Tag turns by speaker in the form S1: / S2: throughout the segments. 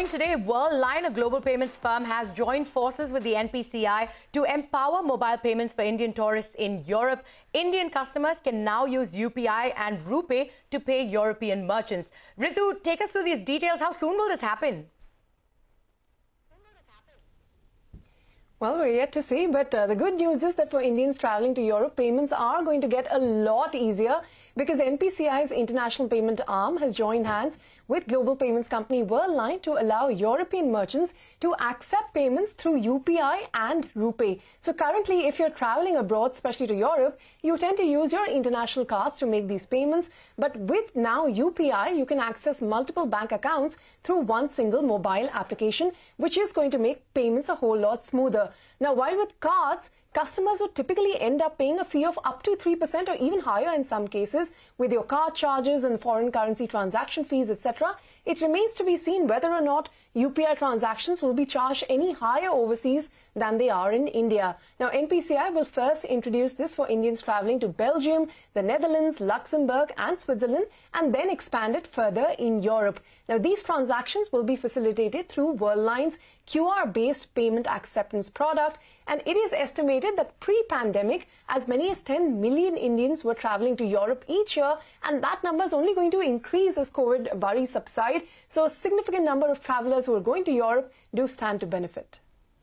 S1: Today, Worldline, a global payments firm, has joined forces with the NPCI to empower mobile payments for Indian tourists in Europe. Indian customers can now use UPI and RuPay to pay European merchants. Ritu, take us through these details. How soon will this happen?
S2: Well, we're yet to see, but the good news is that for Indians traveling to Europe, payments are going to get a lot easier because NPCI's international payment arm has joined hands with global payments company Worldline to allow European merchants to accept payments through UPI and RuPay. So currently, if you're traveling abroad, especially to Europe, you tend to use your international cards to make these payments. But with now UPI, you can access multiple bank accounts through one single mobile application, which is going to make payments a whole lot smoother. Now, while with cards, customers would typically end up paying a fee of up to 3% or even higher in some cases with your card charges and foreign currency transaction fees, etc. It remains to be seen whether or not UPI transactions will be charged any higher overseas than they are in India. Now, NPCI will first introduce this for Indians traveling to Belgium, the Netherlands, Luxembourg and Switzerland, and then expand it further in Europe. Now, these transactions will be facilitated through Worldline's QR-based payment acceptance product, and it is estimated that pre-pandemic, as many as 10 million Indians were traveling to Europe each year, and that number is only going to increase as COVID worries subside. So a significant number of travelers who are going to Europe do stand to benefit.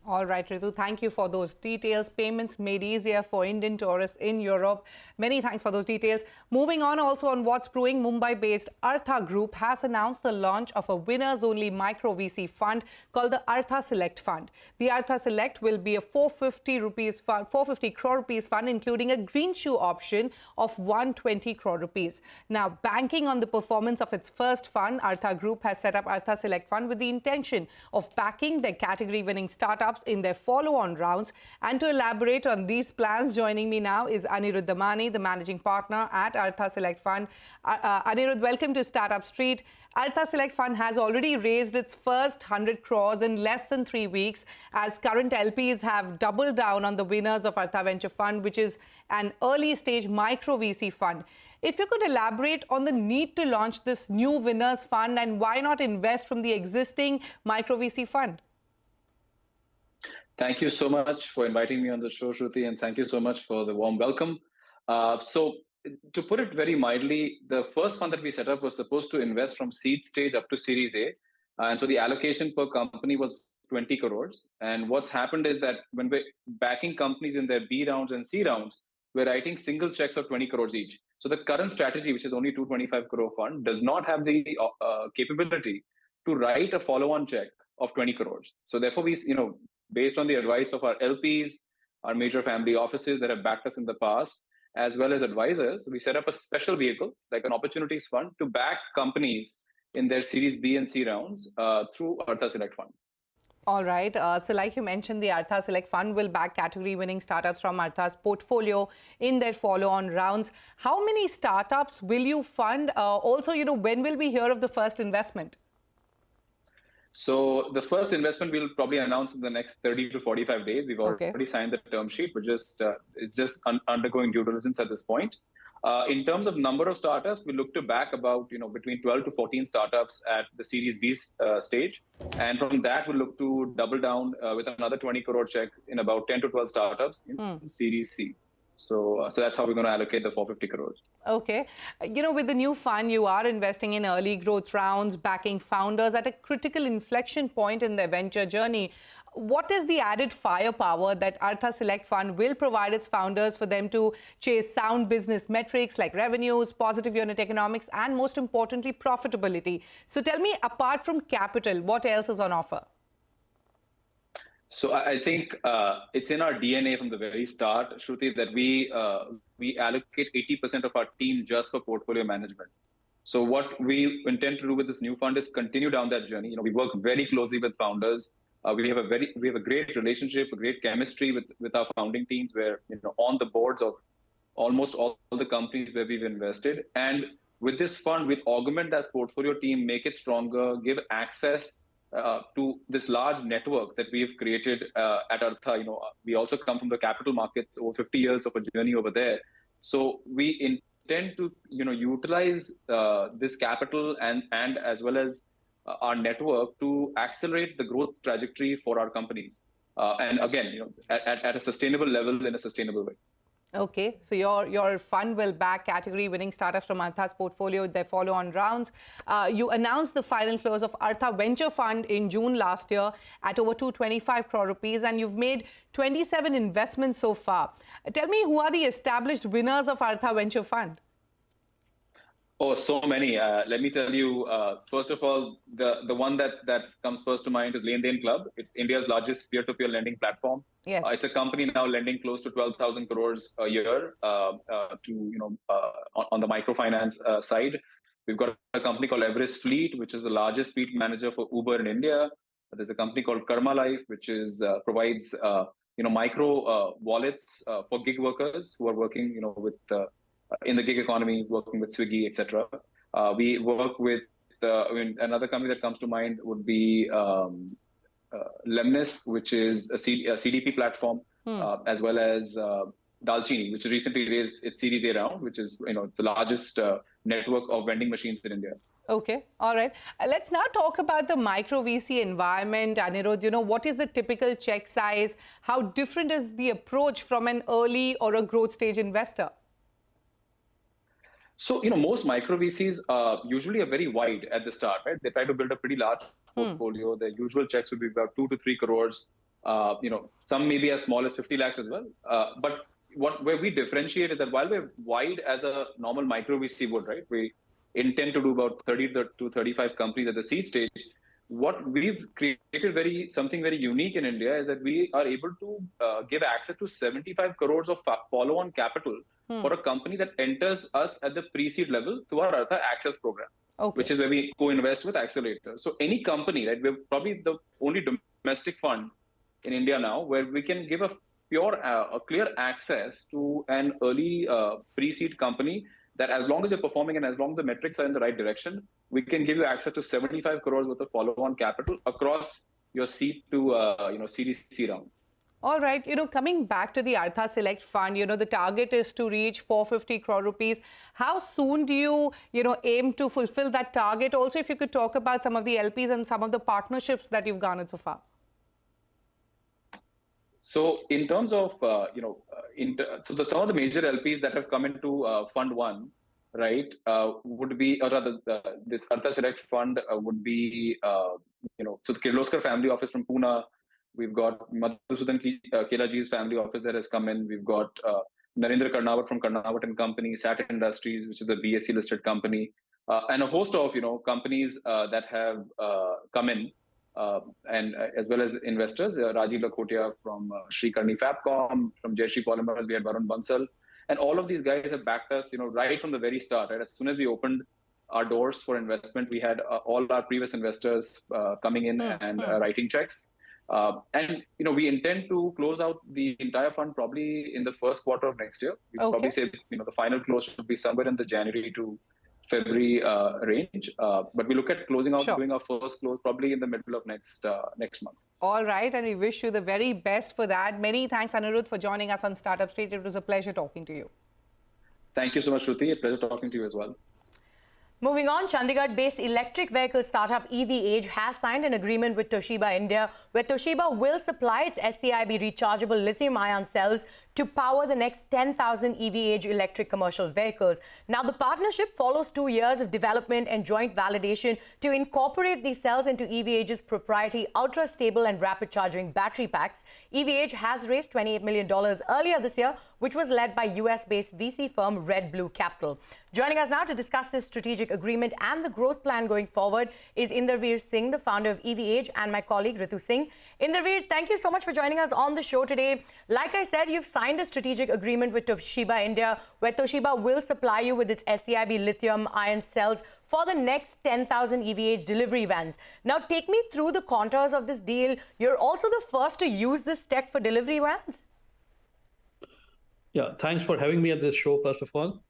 S3: All right, Ritu, thank you for those details. Payments made easier for Indian tourists in Europe. Many thanks for those details. Moving on also on what's brewing, Mumbai-based Artha Group has announced the launch of a winners-only micro VC fund called the Artha Select Fund. The Artha Select will be a 450 crore rupees fund, including a green shoe option of 120 crore rupees. Now, banking on the performance of its first fund, Artha Group has set up Artha Select Fund with the intention of backing their category-winning startups in their follow-on rounds. And to elaborate on these plans, joining me now is Anirudh A Damani, the managing partner at Artha Select Fund. Anirudh, welcome to Startup Street. Artha Select Fund has already raised its first 100 crores in less than 3 weeks, as current LPs have doubled down on the winners of Artha Venture Fund, which is an early-stage micro VC fund. If you could elaborate on the need to launch this new winners fund and why not invest from the existing micro VC fund?
S4: Thank you so much for inviting me on the show, Shruti, and thank you so much for the warm welcome. So to put it very mildly, the first fund that we set up was supposed to invest from seed stage up to Series A. And so the allocation per company was 20 crores. And what's happened is that when we're backing companies in their B rounds and C rounds, we're writing single checks of 20 crores each. So the current strategy, which is only 225 crore fund, does not have the capability to write a follow-on check of 20 crores. So therefore, we, based on the advice of our LPs, our major family offices that have backed us in the past, as well as advisors, we set up a special vehicle, like an opportunities fund, to back companies in their Series B and C rounds through Artha Select Fund.
S3: All right. So like you mentioned, the Artha Select Fund will back category-winning startups from Artha's portfolio in their follow-on rounds. How many startups will you fund? Also, when will we hear of the first investment?
S4: So the first investment we'll probably announce in the next 30 to 45 days. We've already signed the term sheet. It's just undergoing due diligence at this point. In terms of number of startups, we look to back about between 12 to 14 startups at the Series B stage, and from that we'll look to double down with another 20 crore check in about 10 to 12 startups in Series C. So that's how we're going to allocate the 450 crores.
S3: Okay. With the new fund, you are investing in early growth rounds, backing founders at a critical inflection point in their venture journey. What is the added firepower that Artha Select Fund will provide its founders for them to chase sound business metrics like revenues, positive unit economics, and most importantly, profitability? So tell me, apart from capital, what else is on offer?
S4: So I think it's in our DNA from the very start, Shruti, that we allocate 80% of our team just for portfolio management. So what we intend to do with this new fund is continue down that journey. We work very closely with founders. We have a great relationship, a great chemistry with our founding teams. Where on the boards of almost all the companies where we've invested. And with this fund, we augment that portfolio team, make it stronger, give access to this large network that we've created at Artha. We also come from the capital markets, over 50 years of a journey over there. So we intend to utilize this capital and as well as our network to accelerate the growth trajectory for our companies. And again, at a sustainable level in a sustainable way.
S3: Okay, so your fund will back category-winning startups from Artha's portfolio with their follow-on rounds. You announced the final close of Artha Venture Fund in June last year at over 225 crore rupees, and you've made 27 investments so far. Tell me, who are the established winners of Artha Venture Fund?
S4: Oh, so many. Let me tell you, first of all, the one that comes first to mind is Len Den Club. It's India's largest peer-to-peer lending platform.
S3: Yes.
S4: It's a company now lending close to 12,000 crores a year on the microfinance side. We've got a company called Everest Fleet, which is the largest fleet manager for Uber in India. There's a company called Karma Life, which is provides micro wallets for gig workers who are working with in the gig economy, working with Swiggy, etc. We work with another company that comes to mind would be Lemnis, which is a CDP platform, as well as Dalchini, which recently raised its Series A round, which is it's the largest network of vending machines in India.
S3: Okay, all right. Let's now talk about the micro VC environment. Anirudh, what is the typical check size? How different is the approach from an early or a growth stage investor?
S4: So, most micro VCs usually are very wide at the start, right? They try to build a pretty large portfolio. Their usual checks would be about 2 to 3 crores. Some maybe as small as 50 lakhs as well. But where we differentiate is that while we're wide as a normal micro VC would, right? We intend to do about 30 to 35 companies at the seed stage. What we've created something very unique in India is that we are able to give access to 75 crores of follow-on capital for a company that enters us at the pre-seed level through our Artha Access program, which is where we co-invest with accelerators. So any company, right, we're probably the only domestic fund in India now where we can give a clear access to an early pre-seed company that as long as you're performing and as long as the metrics are in the right direction, we can give you access to 75 crores worth of follow-on capital across your seed to Series C round.
S3: All right, coming back to the Artha Select Fund, the target is to reach 450 crore rupees. How soon do you, aim to fulfill that target? Also, if you could talk about some of the LPs and some of the partnerships that you've garnered so far.
S4: So in terms of, some of the major LPs that have come into Fund 1, right, would be, or rather, this Artha Select Fund would be, so the Kirloskar family office from Pune. We've got Madhusudan Kelaji's family office that has come in. We've got Narendra Karnawat from Karnawat and Company, SAT Industries, which is a BSE listed company, and a host of companies that have come in, and as well as investors. Rajiv Lakhotia from Sri Karni Fabcom, from Jayashree Polymers, we had Varun Bansal, and all of these guys have backed us, right from the very start. Right, as soon as we opened our doors for investment, we had all our previous investors coming in and writing checks. And we intend to close out the entire fund probably in the first quarter of next year. We probably say the final close should be somewhere in the January to February range. But we look at closing out, doing our first close probably in the middle of next month.
S3: All right, and we wish you the very best for that. Many thanks, Anirudh, for joining us on Startup Street. It was a pleasure talking to you.
S4: Thank you so much, Shruti. A pleasure talking to you as well.
S1: Moving on, Chandigarh-based electric vehicle startup EVage has signed an agreement with Toshiba India, where Toshiba will supply its SCIB rechargeable lithium-ion cells to power the next 10,000 EVage electric commercial vehicles. Now, the partnership follows 2 years of development and joint validation to incorporate these cells into EVage's proprietary ultra-stable and rapid charging battery packs. EVage has raised $28 million earlier this year, which was led by US-based VC firm Red Blue Capital. Joining us now to discuss this strategic agreement and the growth plan going forward is Inderveer Singh, the founder of EVage, and my colleague Ritu Singh. Inderveer, thank you so much for joining us on the show today. Like I said, you've signed a strategic agreement with Toshiba India, where Toshiba will supply you with its SCIB lithium-ion cells for the next 10,000 EVage delivery vans. Now, take me through the contours of this deal. You're also the first to use this tech for delivery vans.
S5: Yeah, thanks for having me at this show, first of all.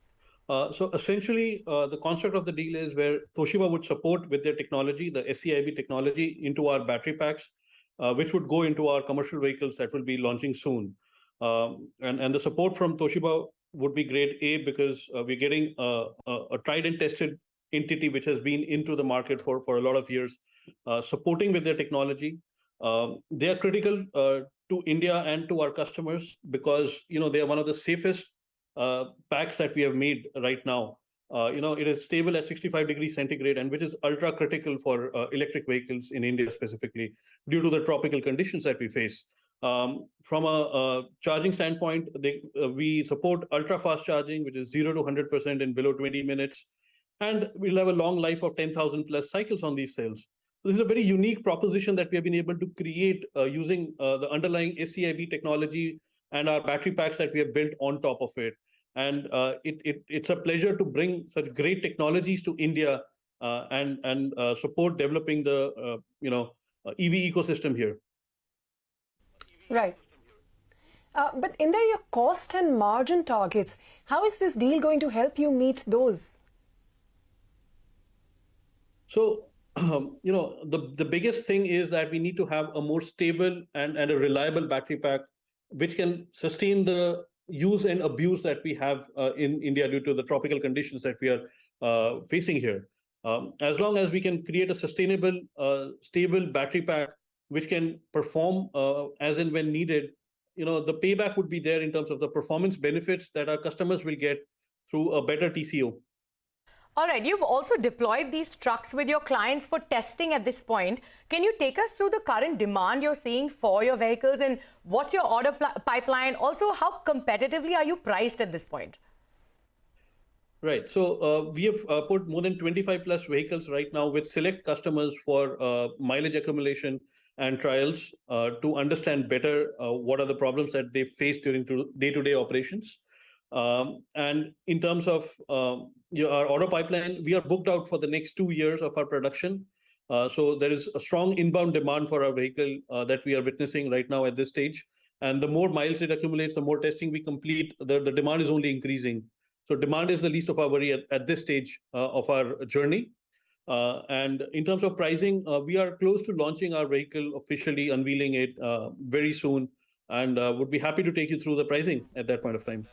S5: So essentially, the concept of the deal is where Toshiba would support with their technology, the SCIB technology, into our battery packs, which would go into our commercial vehicles that will be launching soon. And the support from Toshiba would be grade A because we're getting a tried and tested entity which has been into the market for a lot of years, supporting with their technology. They are critical to India and to our customers because they are one of the safest packs that we have made right now. It is stable at 65 degrees centigrade, and which is ultra critical for electric vehicles in India specifically due to the tropical conditions that we face. From a charging standpoint, we support ultra fast charging, which is 0 to 100% in below 20 minutes, and we'll have a long life of 10,000 plus cycles on these cells. This is a very unique proposition that we have been able to create using the underlying SCIB technology and our battery packs that we have built on top of it. And it's a pleasure to bring such great technologies to India and support developing the EV ecosystem here.
S2: Right. But in there, your cost and margin targets, how is this deal going to help you meet those?
S5: So, the biggest thing is that we need to have a more stable and a reliable battery pack, which can sustain the use and abuse that we have in India due to the tropical conditions that we are facing here. As long as we can create a sustainable, stable battery pack, which can perform as and when needed, the payback would be there in terms of the performance benefits that our customers will get through a better TCO.
S1: All right, you've also deployed these trucks with your clients for testing at this point. Can you take us through the current demand you're seeing for your vehicles, and what's your order pipeline? Also, how competitively are you priced at this point?
S5: Right. So we have put more than 25 plus vehicles right now with select customers for mileage accumulation and trials to understand better what are the problems that they face during day-to-day operations. And in terms of our order pipeline, we are booked out for the next 2 years of our production. So there is a strong inbound demand for our vehicle that we are witnessing right now at this stage. And the more miles it accumulates, the more testing we complete, the demand is only increasing. So demand is the least of our worry at this stage of our journey. And in terms of pricing, we are close to launching our vehicle, officially unveiling it very soon, and would be happy to take you through the pricing at that point of time.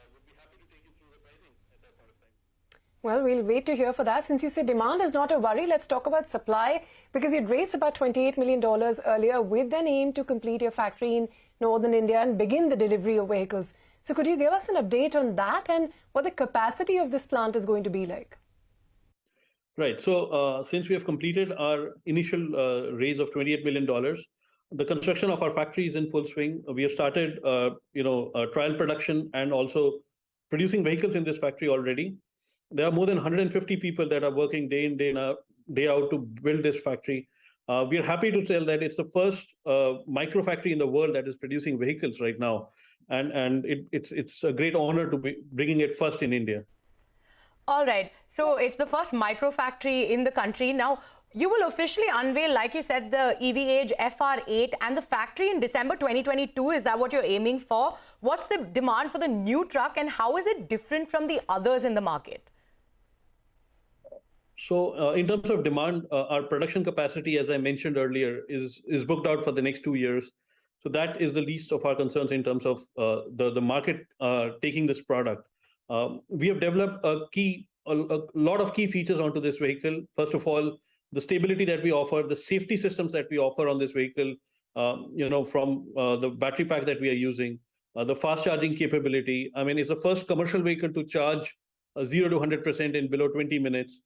S2: Well, we'll wait to hear for that. Since you say demand is not a worry, let's talk about supply, because you'd raised about $28 million earlier with an aim to complete your factory in northern India and begin the delivery of vehicles. So could you give us an update on that and what the capacity of this plant is going to be like?
S5: Right. So since we have completed our initial raise of $28 million, the construction of our factory is in full swing. We have started, trial production and also producing vehicles in this factory already. There are more than 150 people that are working day in, day out to build this factory. We are happy to tell that it's the first micro factory in the world that is producing vehicles right now. And it's a great honor to be bringing it first in India.
S1: All right. So it's the first micro factory in the country. Now, you will officially unveil, like you said, the EVage FR8 and the factory in December 2022. Is that what you're aiming for? What's the demand for the new truck and how is it different from the others in the market?
S5: So in terms of demand, our production capacity, as I mentioned earlier, is booked out for the next 2 years. So that is the least of our concerns in terms of the market taking this product. We have developed a lot of key features onto this vehicle. First of all, the stability that we offer, the safety systems that we offer on this vehicle, from the battery pack that we are using, the fast charging capability. I mean, it's the first commercial vehicle to charge 0 to 100% in below 20 minutes.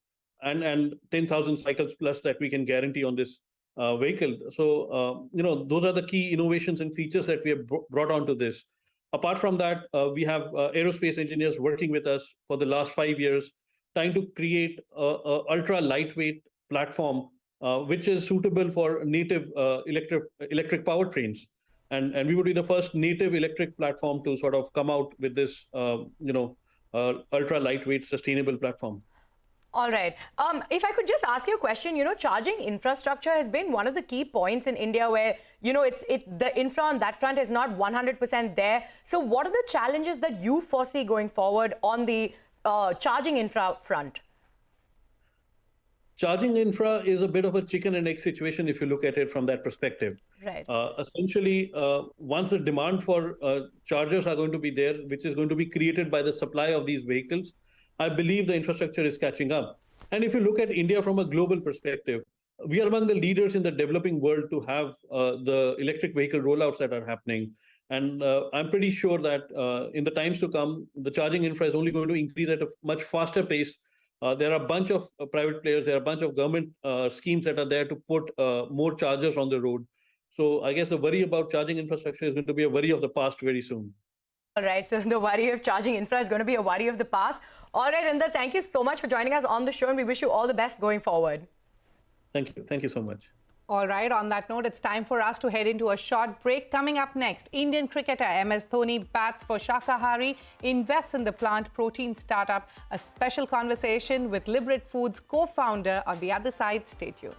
S5: And 10,000 cycles plus that we can guarantee on this vehicle. So, those are the key innovations and features that we have brought onto this. Apart from that, we have aerospace engineers working with us for the last 5 years, trying to create a ultra lightweight platform, which is suitable for native electric powertrains. And we would be the first native electric platform to sort of come out with this, ultra lightweight, sustainable platform.
S1: All right. If I could just ask you a question, charging infrastructure has been one of the key points in India where, the infra on that front is not 100% there. So what are the challenges that you foresee going forward on the charging infra front?
S5: Charging infra is a bit of a chicken and egg situation if you look at it from that perspective.
S1: Right.
S5: Essentially, once the demand for chargers are going to be there, which is going to be created by the supply of these vehicles, I believe the infrastructure is catching up. And if you look at India from a global perspective, we are among the leaders in the developing world to have the electric vehicle rollouts that are happening. And I'm pretty sure that in the times to come, the charging infra is only going to increase at a much faster pace. There are a bunch of private players, there are a bunch of government schemes that are there to put more chargers on the road. So I guess the worry about charging infrastructure is going to be a worry of the past very soon.
S1: All right, so the worry of charging infra is going to be a worry of the past. All right, Inder, thank you so much for joining us on the show, and we wish you all the best going forward.
S5: Thank you. Thank you so much.
S3: All right, on that note, it's time for us to head into a short break. Coming up next, Indian cricketer MS Dhoni bats for Shakahari, invests in the plant protein startup. A special conversation with Liberate Foods co-founder. On the other side, stay tuned.